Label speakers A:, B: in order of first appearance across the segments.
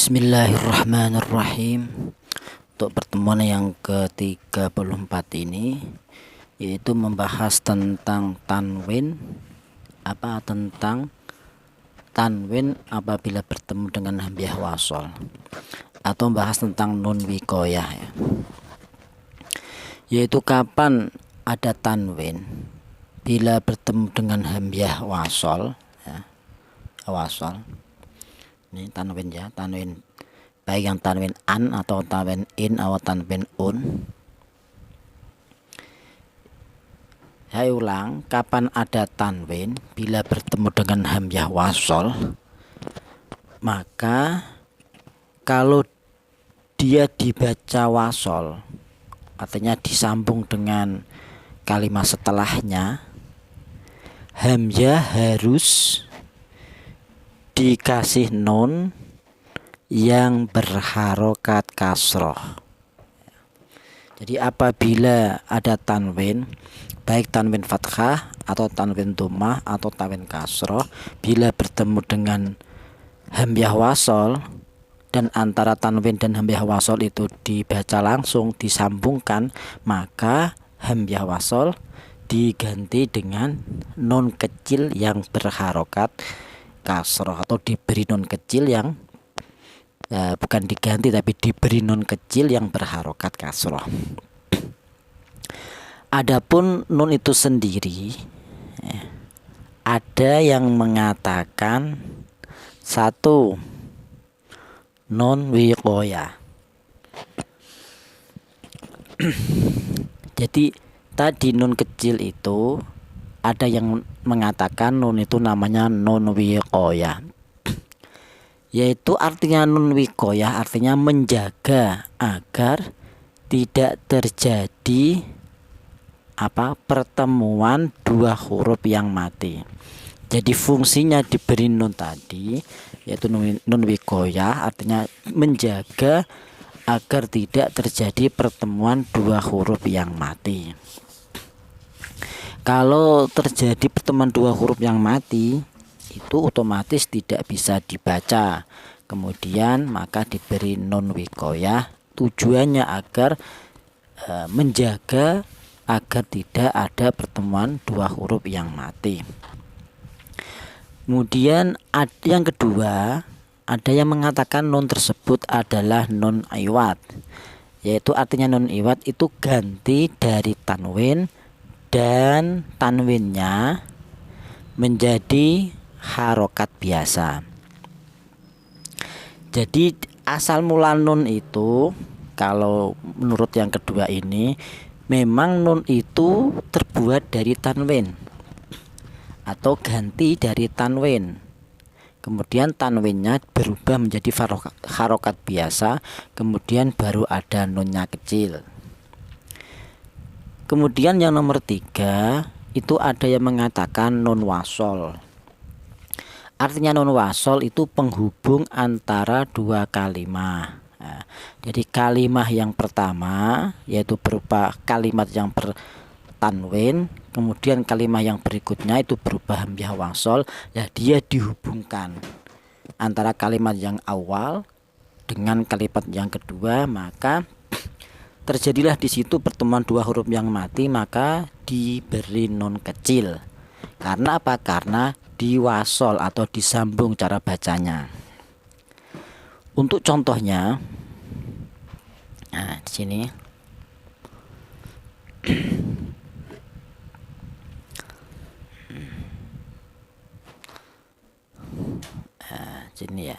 A: Bismillahirrahmanirrahim. Untuk pertemuan yang ke-34 ini yaitu membahas tentang tanwin apabila bertemu dengan hamzah wasol, atau membahas tentang nun wiqayah ya. Yaitu kapan ada tanwin bila bertemu dengan hamzah wasol ya. Wasol. Ini tanwin ya, tanwin baik yang tanwin an atau tanwin in atau tanwin un. Saya ulang, kapan ada tanwin bila bertemu dengan hamzah wasol, maka kalau dia dibaca wasol, artinya disambung dengan kalimat setelahnya, hamzah harus dikasih nun yang berharokat kasroh. Jadi apabila ada tanwin, baik tanwin fathah atau tanwin dhammah atau tanwin kasroh, bila bertemu dengan hamzah wasol dan antara tanwin dan hamzah wasol itu dibaca langsung, disambungkan, maka hamzah wasol diganti dengan nun kecil yang berharokat kasroh, atau diberi nun kecil yang bukan diganti tapi diberi nun kecil yang berharokat kasroh. Adapun nun itu sendiri ada yang mengatakan satu, nun wiqayah. Jadi tadi nun kecil itu ada yang mengatakan nun itu namanya nun wiqayah, yaitu artinya nun wiqayah artinya menjaga agar tidak terjadi pertemuan dua huruf yang mati. Jadi fungsinya diberi nun tadi yaitu nun wiqayah artinya menjaga agar tidak terjadi pertemuan dua huruf yang mati. Kalau terjadi pertemuan dua huruf yang mati, itu otomatis tidak bisa dibaca. Kemudian maka diberi nun wiqayah, tujuannya agar menjaga agar tidak ada pertemuan dua huruf yang mati. Kemudian yang kedua, ada yang mengatakan nun tersebut adalah nun iwad, yaitu artinya nun iwad itu ganti dari tanwin dan tanwinnya menjadi harokat biasa. Jadi asal mula nun itu, kalau menurut yang kedua ini, memang nun itu terbuat dari tanwin atau ganti dari tanwin. Kemudian tanwinnya berubah menjadi harokat biasa, kemudian baru ada nunnya kecil. Kemudian yang nomor 3 itu ada yang mengatakan nun wasol. Artinya nun wasol itu penghubung antara dua kalimat. Nah, jadi kalimat yang pertama yaitu berupa kalimat yang bertanwin, kemudian kalimat yang berikutnya itu berupa hamzah wasol. Ya, dia dihubungkan antara kalimat yang awal dengan kalimat yang kedua, maka terjadilah di situ pertemuan dua huruf yang mati, maka diberi nun kecil. Karena apa? Karena diwasol atau disambung cara bacanya. Untuk contohnya, nah di sini sini ya.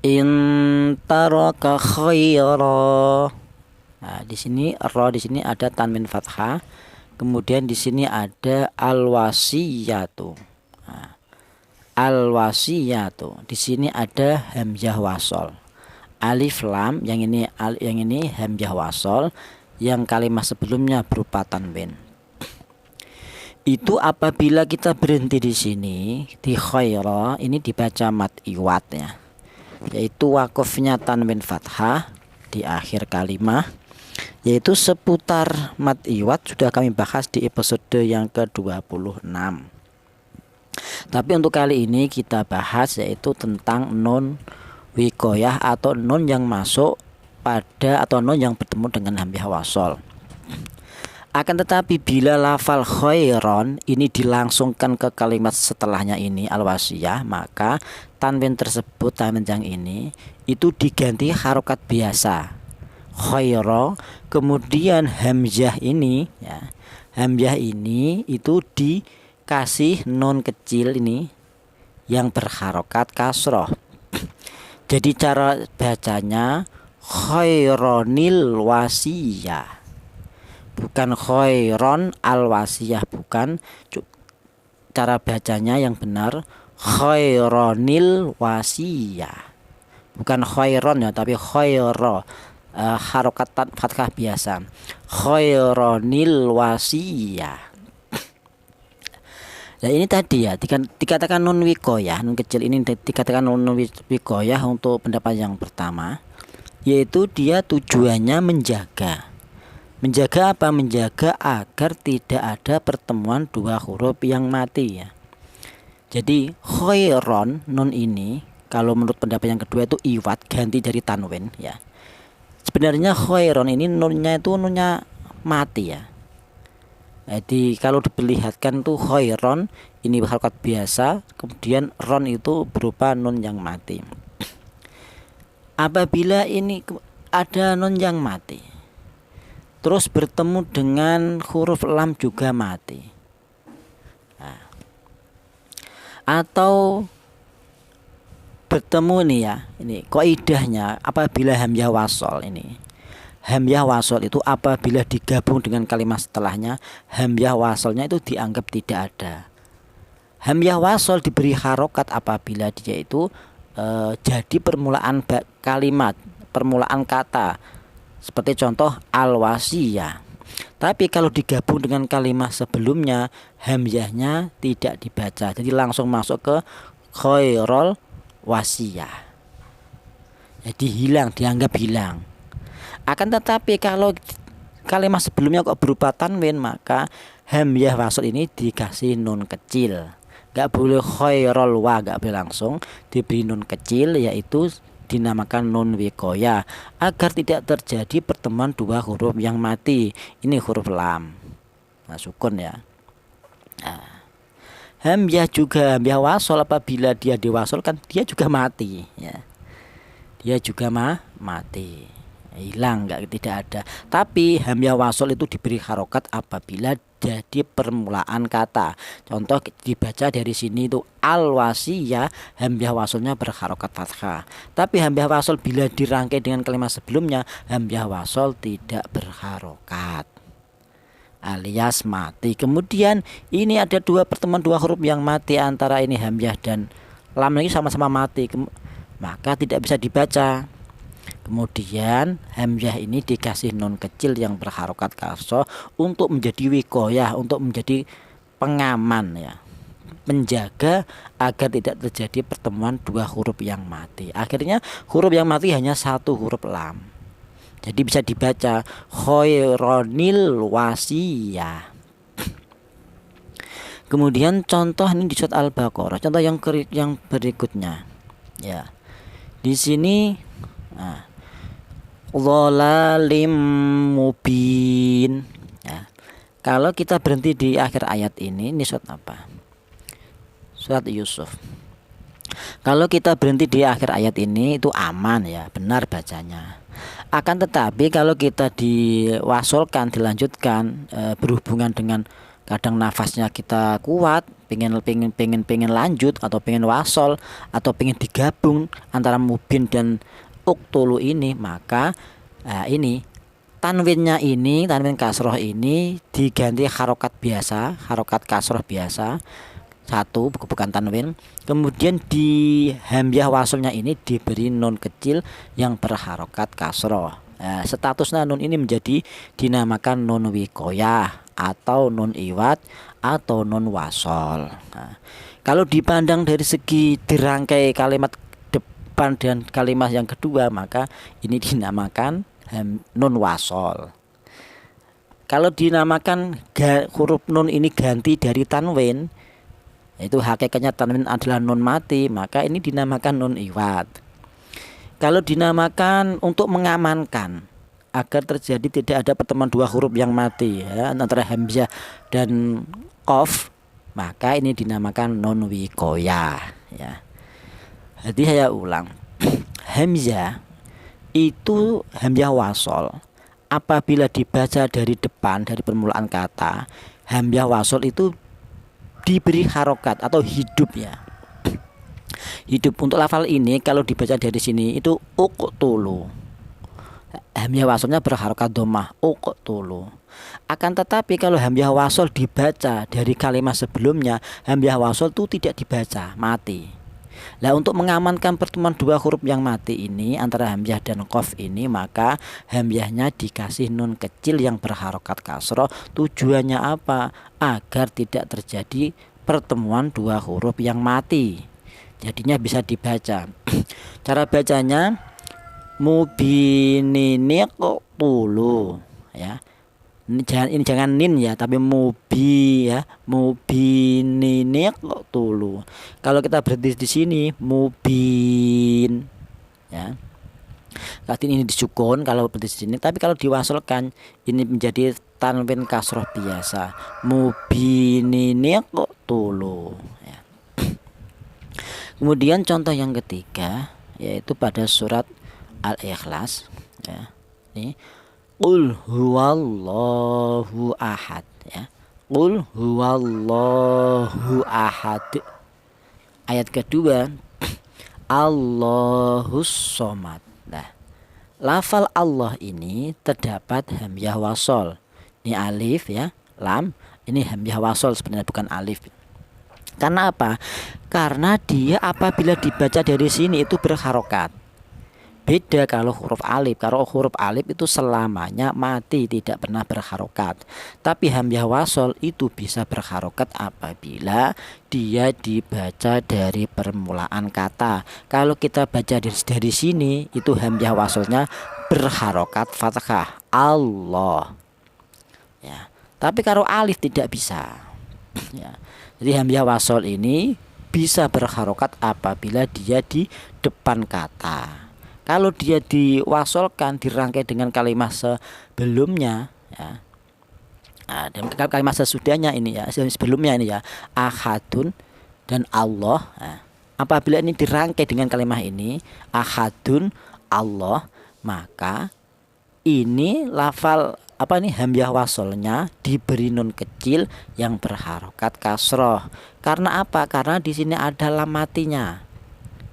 A: In taraka khaira. Nah, di sini ada tanwin fathah. Kemudian di sini ada al-wasiyatu. Nah, al-wasiyatu. Di sini ada hamzah wasol. Alif lam yang ini hamzah wasol, yang kalimat sebelumnya berupa tanwin. Itu apabila kita berhenti di sini di khaira, ini dibaca mad iwad ya. Yaitu wakofnya tanwin fathah di akhir kalimat, yaitu seputar mad iwad sudah kami bahas di episode yang ke-26. Tapi untuk kali ini kita bahas yaitu tentang nun wikoyah atau nun yang masuk pada atau nun yang bertemu dengan hamzah wasol. Akan tetapi bila lafal khairon ini dilangsungkan ke kalimat setelahnya ini al-wasiyah, maka tanwin tersebut, tanwin yang ini itu diganti harokat biasa khairo, kemudian hamzah ini ya, hamzah ini itu dikasih nun kecil ini yang berharokat kasroh. Jadi cara bacanya khaironil wasiyah, bukan khairon al wasiyah, bukan. Cara bacanya yang benar khaironil wasiyah, bukan khairon ya, tapi khairo, harokat fathah biasa, khaironil wasiyah. Nah ini tadi ya dikatakan nun wikoyah, nun kecil ini dikatakan nun wikoyah untuk pendapat yang pertama, yaitu dia tujuannya menjaga. Menjaga apa? Menjaga agar tidak ada pertemuan dua huruf yang mati ya. Jadi khairon nun ini kalau menurut pendapat yang kedua itu iwat, ganti dari tanwin ya. Sebenarnya khairon ini nunnya itu nunnya mati ya. Jadi kalau diperlihatkan tuh khairon ini harokat biasa, kemudian ron itu berupa nun yang mati. Apabila ini ada nun yang mati terus bertemu dengan huruf lam juga mati, nah, atau bertemu nih ya, ini kaidahnya apabila hamzah wasol ini, hamzah wasol itu apabila digabung dengan kalimat setelahnya, hamzah wasolnya itu dianggap tidak ada. Hamzah wasol diberi harokat apabila dia itu jadi permulaan kalimat, permulaan kata, seperti contoh al-wasiyah. Tapi kalau digabung dengan kalimat sebelumnya, hamzahnya tidak dibaca, jadi langsung masuk ke khairul wasiyah, jadi hilang, dianggap hilang. Akan tetapi kalau kalimat sebelumnya kok berupa tanwin, maka hamzah wasl ini dikasih nun kecil. Gak boleh khairul wa, gak boleh langsung, diberi nun kecil, yaitu dinamakan nun wikoyah, agar tidak terjadi pertemuan dua huruf yang mati. Ini huruf lam, nah, sukun ya. Nah, hamzah juga, hamzah wasol apabila dia diwasolkan dia juga mati ya. Dia juga mati, hilang, tidak ada. Tapi hamzah wasol itu diberi harokat apabila jadi permulaan kata. Contoh dibaca dari sini itu al-wasiyah, hamzah wasolnya berharokat fathah. Tapi hamzah wasol bila dirangkai dengan kalimat sebelumnya, hamzah wasol tidak berharokat, alias mati. Kemudian ini ada pertemuan dua huruf yang mati antara ini hamzah dan lam, ini sama-sama mati, maka tidak bisa dibaca. Kemudian hamzah ini dikasih nun kecil yang berharokat kasroh untuk menjadi wikoyah, untuk menjadi pengaman ya, menjaga agar tidak terjadi pertemuan dua huruf yang mati. Akhirnya huruf yang mati hanya satu huruf lam, jadi bisa dibaca khaironil wasiyah. Kemudian contoh ini di surat Al-Baqarah, contoh yang berikutnya ya. Di sini dhalalim mubin ya. Kalau kita berhenti di akhir ayat ini surat apa? Surat Yusuf. Kalau kita berhenti di akhir ayat ini itu aman ya, benar bacanya. Akan tetapi kalau kita diwasolkan, dilanjutkan, berhubungan dengan kadang nafasnya kita kuat, pengen lanjut, atau pengen wasol, atau pengen digabung antara mubin dan uktulu ini, maka ini tanwinnya ini, tanwin kasroh ini diganti harokat biasa, harokat kasroh biasa satu, bukan tanwin. Kemudian di hamzah wasolnya ini diberi nun kecil yang berharokat kasroh. Statusnya nun ini menjadi dinamakan nun wikoyah atau nun iwat atau nun wasol. Kalau dipandang dari segi dirangkai kalimat depan dan kalimat yang kedua, maka ini dinamakan nun wasol. Kalau dinamakan huruf nun ini ganti dari tanwin, Itu hakikatnya tanwin adalah nun mati, maka ini dinamakan nun iwad. Kalau dinamakan untuk mengamankan agar terjadi tidak ada pertemuan dua huruf yang mati ya, antara hamzah dan qaf, maka ini dinamakan nun wikoyah ya. Jadi saya ulang, hamzah itu hamzah wasol. Apabila dibaca dari depan, dari permulaan kata, hamzah wasol itu diberi harokat atau hidup ya. Hidup untuk lafal ini kalau dibaca dari sini itu uqtulu. Hamzah wasolnya berharokat dhammah uqtulu. Akan tetapi kalau hamzah wasol dibaca dari kalimat sebelumnya, hamzah wasol itu tidak dibaca, mati. Nah, untuk mengamankan pertemuan dua huruf yang mati ini antara hamzah dan qaf ini, maka hamzahnya dikasih nun kecil yang berharokat kasroh. Tujuannya apa? Agar tidak terjadi pertemuan dua huruf yang mati. Jadinya bisa dibaca. Cara bacanya mubininiqtulu ya. Ini jangan nin ya, tapi mubi ya, mubininiqtulu. Kalau kita berhenti di sini mubin ya. Berarti ini disukun kalau berhenti di sini, tapi kalau diwasolkan ini menjadi tanwin kasroh biasa. Mubininiqtulu ya. Kemudian contoh yang ketiga yaitu pada surat Al-Ikhlas ya. Ini Qul huwallahu ahad ya. Qul huwallahu ahad. Ayat kedua Allahus somad. Nah, lafal Allah ini terdapat hamzah wasol. Ini alif ya, lam. Ini hamzah wasol sebenarnya, bukan alif. Karena apa? Karena dia apabila dibaca dari sini itu berharokat. Beda kalau huruf alif. Kalau huruf alif itu selamanya mati, tidak pernah berharokat. Tapi hamzah wasol itu bisa berharokat apabila dia dibaca dari permulaan kata. Kalau kita baca dari sini itu hamzah wasolnya berharokat fathah Allah ya. Tapi kalau alif tidak bisa ya. Jadi hamzah wasol ini bisa berharokat apabila dia di depan kata. Kalau dia diwasolkan, dirangkai dengan kalimat sebelumnya ya. Nah, dan kalimat sesudahnya ini ya, sebelumnya ini ya, ahadun dan Allah. Nah, apabila ini dirangkai dengan kalimat ini, ahadun Allah, maka ini lafal apa nih hamzah wasolnya diberi nun kecil yang berharokat kasroh. Karena apa? Karena di sini ada lam matinya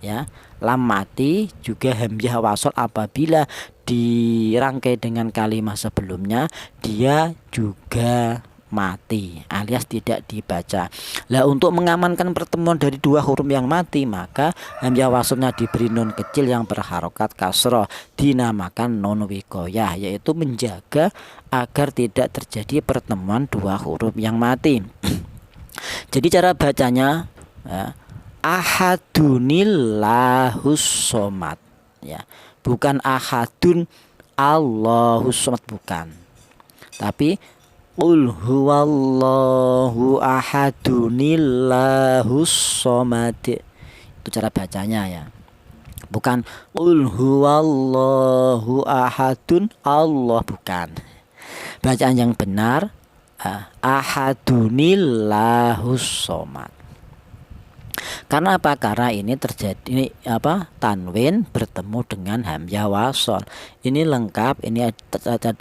A: ya. Lam mati juga hamzah wasol apabila dirangkai dengan kalimat sebelumnya dia juga mati alias tidak dibaca. Lah, untuk mengamankan pertemuan dari dua huruf yang mati, maka hamzah wasolnya diberi nun kecil yang berharokat kasroh, dinamakan nun wikoyah, yaitu menjaga agar tidak terjadi pertemuan dua huruf yang mati. Jadi cara bacanya ya, ahadunillahus somad ya, bukan ahadun Allahus somad, bukan, tapi qul huwallahu ahadunillahus somad. Itu cara bacanya ya, bukan qul huwallahu ahadun Allah, bukan. Bacaan yang benar ahadunillahus somad. Karena apa? Karena ini terjadi tanwin bertemu dengan hamzah wasol. Ini lengkap. Ini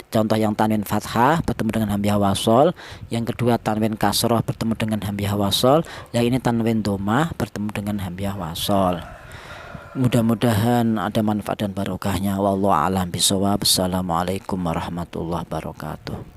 A: contoh yang tanwin fathah bertemu dengan hamzah wasol. Yang kedua tanwin kasroh bertemu dengan hamzah wasol. Yang ini tanwin dhammah bertemu dengan hamzah wasol. Mudah-mudahan ada manfaat dan barokahnya. Wallahu a'lam bishawab. Assalamualaikum warahmatullahi wabarakatuh.